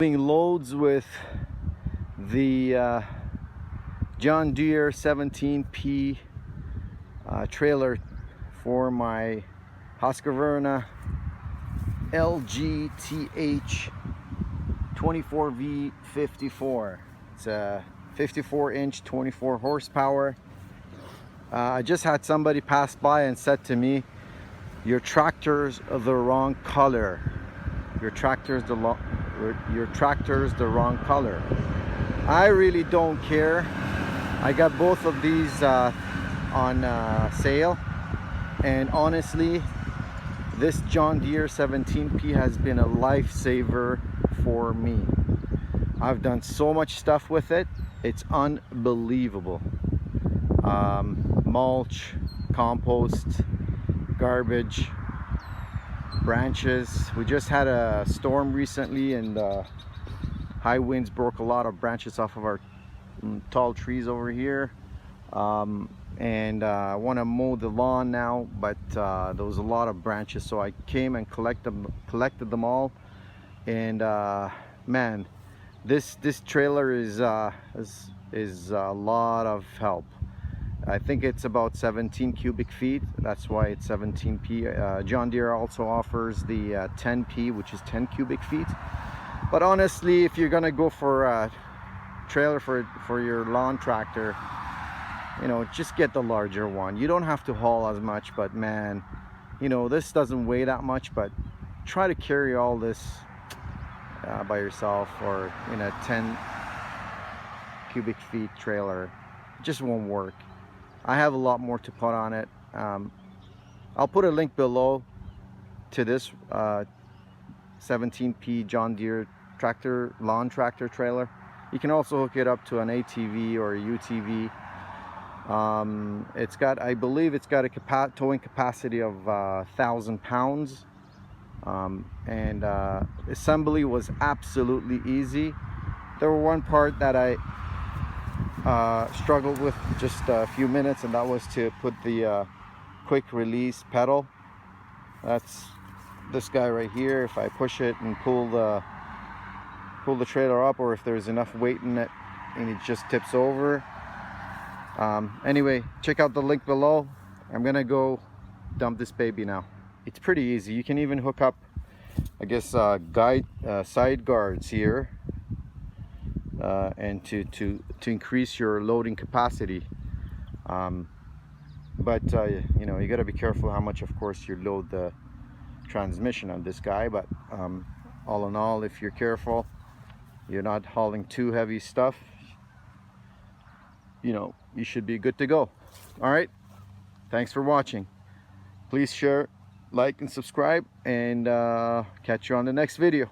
Doing loads with the John Deere 17P trailer for my Husqvarna LGTH 24V54. It's a 54-inch, 24 horsepower. I just had somebody pass by and said to me, "Your tractor's the wrong color. Your tractor's the wrong color." I really don't care. I got both of these on sale, and honestly, this John Deere 17P has been a lifesaver for me. I've done so much stuff with it, it's unbelievable. Mulch, compost, garbage, branches. We just had a storm recently, and high winds broke a lot of branches off of our tall trees over here. And I want to mow the lawn now, but there was a lot of branches, so I came and collected them all. And man, this trailer is a lot of help. I think it's about 17 cubic feet. That's why it's 17P. John Deere also offers the 10P, which is 10 cubic feet. But honestly, if you're gonna go for a trailer for your lawn tractor, you know, just get the larger one. You don't have to haul as much, but man, you know, this doesn't weigh that much, but try to carry all this by yourself or in a 10 cubic feet trailer. It just won't work. I have a lot more to put on it. I'll put a link below to this 17P John Deere lawn tractor trailer. You can also hook it up to an ATV or a UTV. It's got, I believe it's got a towing capacity of 1,000 pounds. And assembly was absolutely easy. There were one part that I struggled with just a few minutes, and that was to put the quick release pedal. That's this guy right here. If I push it and pull the trailer up, or if there's enough weight in it and it just tips over. Anyway, check out the link below. I'm gonna go dump this baby now. It's pretty easy. You can even hook up, I guess, side guards here, and to increase your loading capacity. But you know, you got to be careful how much, of course, you load the transmission on this guy. But all in all, if you're careful, you're not hauling too heavy stuff, you know, you should be good to go. All right, thanks for watching. Please share, like, and subscribe, and catch you on the next video.